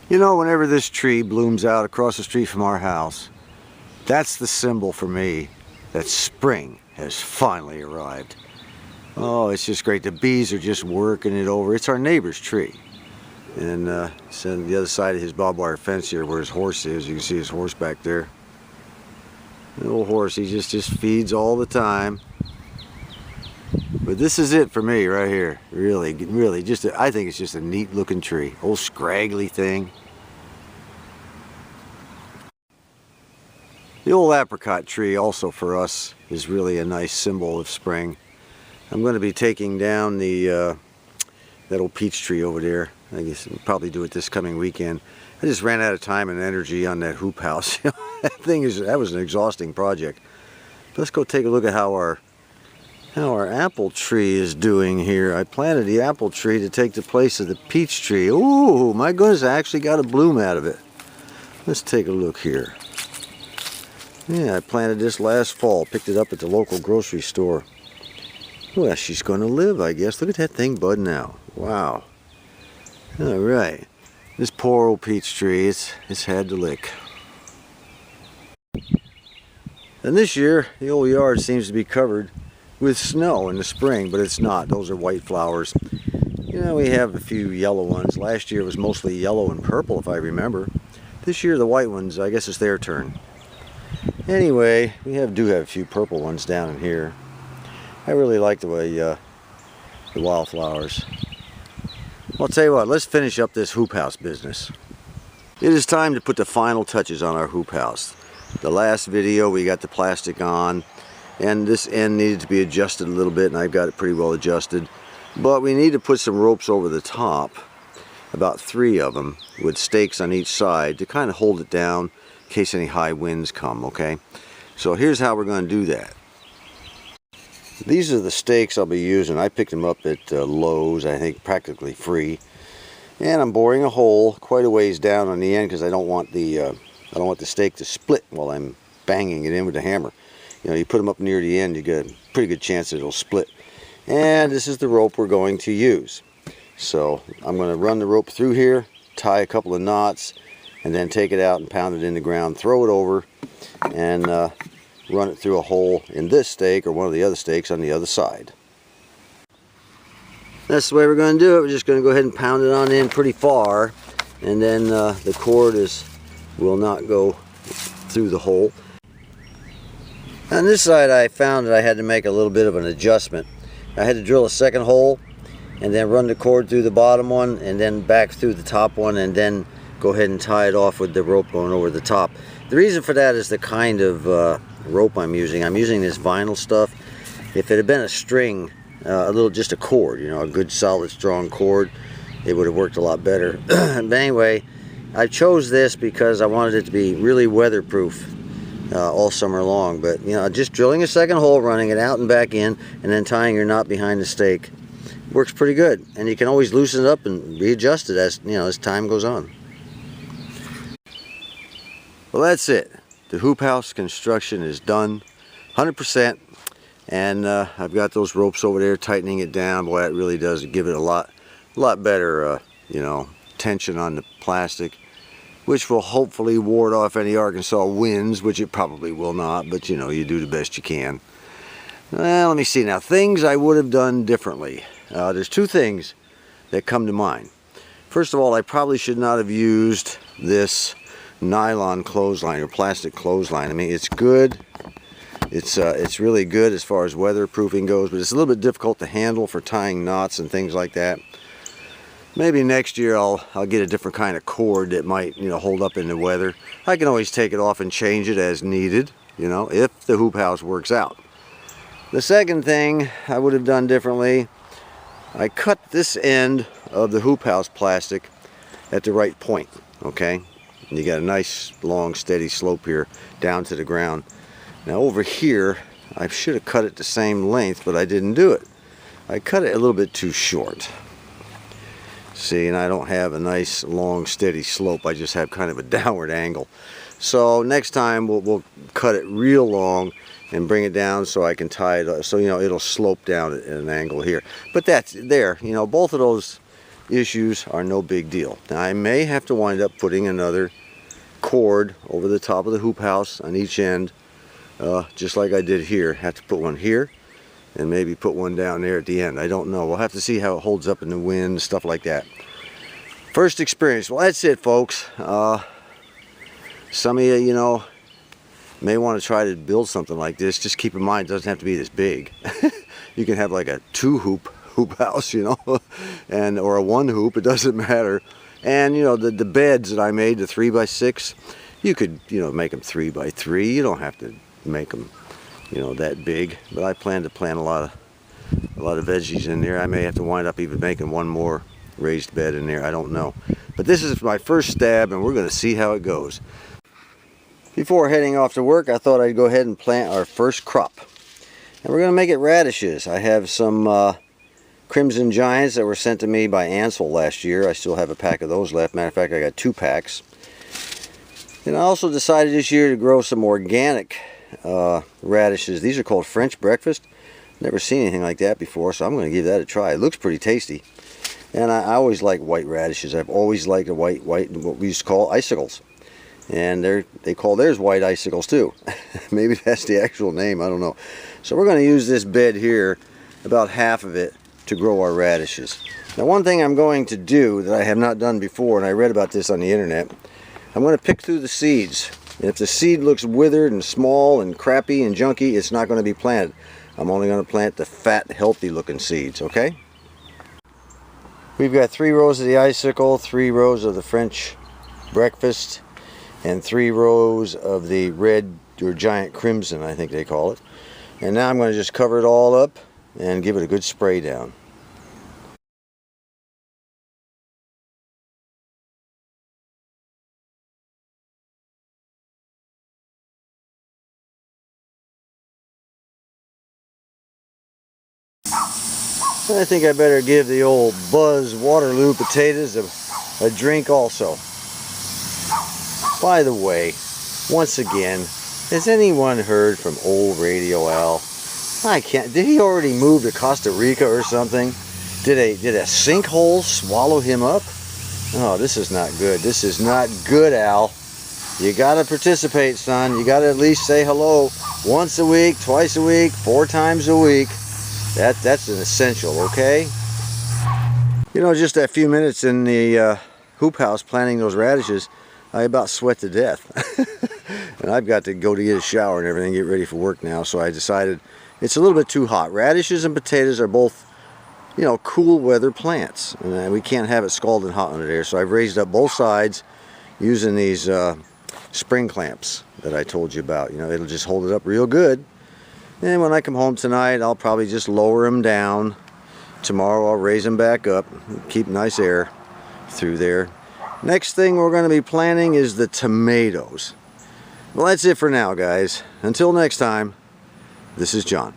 You know, whenever this tree blooms out across the street from our house, that's the symbol for me that spring has finally arrived. Oh, it's just great. The bees are just working it over. It's our neighbor's tree. And it's on the other side of his barbed wire fence here where his horse is. You can see his horse back there. The old horse, he just feeds all the time. But this is it for me right here. Really, I think it's just a neat looking tree. Old scraggly thing. The old apricot tree also for us is really a nice symbol of spring. I'm going to be taking down the that old peach tree over there. I guess I'll probably do it this coming weekend. I just ran out of time and energy on that hoop house. That was an exhausting project. But let's go take a look at how our apple tree is doing here. I planted the apple tree to take the place of the peach tree. Ooh, my goodness, I actually got a bloom out of it. Let's take a look here. Yeah, I planted this last fall. Picked it up at the local grocery store. Well, she's going to live, I guess. Look at that thing budding out. Wow. All right. This poor old peach tree, it's had to lick. And this year, the old yard seems to be covered with snow in the spring, but it's not. Those are white flowers. You know, we have a few yellow ones. Last year it was mostly yellow and purple, if I remember. This year the white ones, I guess it's their turn. Anyway, we do have a few purple ones down in here. I really like the way the wildflowers. Well, I'll tell you what, let's finish up this hoop house business. It is time to put the final touches on our hoop house. The last video we got the plastic on, and this end needed to be adjusted a little bit, and I've got it pretty well adjusted. But we need to put some ropes over the top, about 3 of them, with stakes on each side to kind of hold it down in case any high winds come, okay? So here's how we're going to do that. These are the stakes I'll be using. I picked them up at Lowe's, I think practically free. And I'm boring a hole quite a ways down on the end because I don't want the stake to split while I'm banging it in with the hammer. You know, you put them up near the end, you get a pretty good chance that it'll split. And this is the rope we're going to use. So I'm going to run the rope through here, tie a couple of knots, and then take it out and pound it in the ground, throw it over, and run it through a hole in this stake or one of the other stakes on the other side. That's the way we're going to do it. We're just going to go ahead and pound it on in pretty far, and then the cord will not go through the hole. On this side I found that I had to make a little bit of an adjustment. I had to drill a second hole and then run the cord through the bottom one and then back through the top one and then go ahead and tie it off with the rope going over the top. The reason for that is the kind of rope I'm using. I'm using this vinyl stuff. If it had been a string, just a cord, you know, a good solid strong cord, it would have worked a lot better. But anyway, I chose this because I wanted it to be really weatherproof all summer long. But you know, just drilling a second hole, running it out and back in, and then tying your knot behind the stake works pretty good. And you can always loosen it up and readjust it as as time goes on. Well, that's it. The hoop house construction is done, 100%, and I've got those ropes over there tightening it down. Boy, that really does give it a lot better, tension on the plastic, which will hopefully ward off any Arkansas winds, which it probably will not, but you do the best you can. Well, let me see now. Things I would have done differently. There's 2 things that come to mind. First of all, I probably should not have used this nylon clothesline or plastic clothesline. I mean, it's good. It's really good as far as weatherproofing goes, but it's a little bit difficult to handle for tying knots and things like that. Maybe next year I'll get a different kind of cord that might hold up in the weather. I can always take it off and change it as needed, if the hoop house works out. The second thing I would have done differently, I cut this end of the hoop house plastic at the right point, okay? And you got a nice long steady slope here down to the ground. Now over here I should have cut it the same length, but I didn't do it. I cut it a little bit too short. See, and I don't have a nice long steady slope. I just have kind of a downward angle. So next time we'll cut it real long and bring it down so I can tie it so it'll slope down at an angle here. But that's there. Both of those issues are no big deal. Now I may have to wind up putting another cord over the top of the hoop house on each end, just like I did here. Have to put one here and maybe put one down there at the end. I don't know. We'll have to see how it holds up in the wind, stuff like that. First experience. Well, that's it, folks. Some of you, you know, may want to try to build something like this. Just keep in mind, it doesn't have to be this big. You can have like a 2-hoop house, you know, and or a 1-hoop. It doesn't matter. And you know, the beds that I made, the 3x6, you could, you know, make them 3x3. You don't have to make them, you know, that big. But I plan to plant a lot of veggies in there. I may have to wind up even making one more raised bed in there. I don't know. But this is my first stab, and we're going to see how it goes. Before heading off to work, I thought I'd go ahead and plant our first crop. And we're going to make it radishes. I have some Crimson Giants that were sent to me by Ansel last year. I still have a pack of those left. Matter of fact, I got 2 packs. And I also decided this year to grow some organic radishes. These are called French breakfast. Never seen anything like that before, so I'm going to give that a try. It looks pretty tasty. And I always like white radishes. I've always liked the white, what we used to call icicles. And they call theirs white icicles too. Maybe that's the actual name, I don't know. So we're going to use this bed here, about half of it, to grow our radishes. Now one thing I'm going to do that I have not done before, and I read about this on the internet, I'm going to pick through the seeds. And if the seed looks withered and small and crappy and junky, it's not going to be planted. I'm only going to plant the fat, healthy looking seeds, okay? We've got 3 rows of the icicle, 3 rows of the French breakfast, and 3 rows of the red or giant crimson, I think they call it. And now I'm going to just cover it all up and give it a good spray down. I think I better give the old Buzz Waterloo potatoes a drink also. By the way, once again, has anyone heard from old Radio Al? I can't. Did he already move to Costa Rica or something? Did a sinkhole swallow him up? Oh, this is not good. This is not good, Al. You gotta participate, son. You gotta at least say hello once a week, twice a week, 4 times a week. That's an essential, okay? You know, just that few minutes in the hoop house planting those radishes, I about sweat to death. And I've got to go to get a shower and everything, get ready for work now, so I decided it's a little bit too hot. Radishes and potatoes are both, you know, cool weather plants, and we can't have it scalding hot under there, so I've raised up both sides using these spring clamps that I told you about. You know, it'll just hold it up real good. And when I come home tonight, I'll probably just lower them down. Tomorrow I'll raise them back up, keep nice air through there. Next thing we're going to be planting is the tomatoes. Well, that's it for now, guys. Until next time, this is John.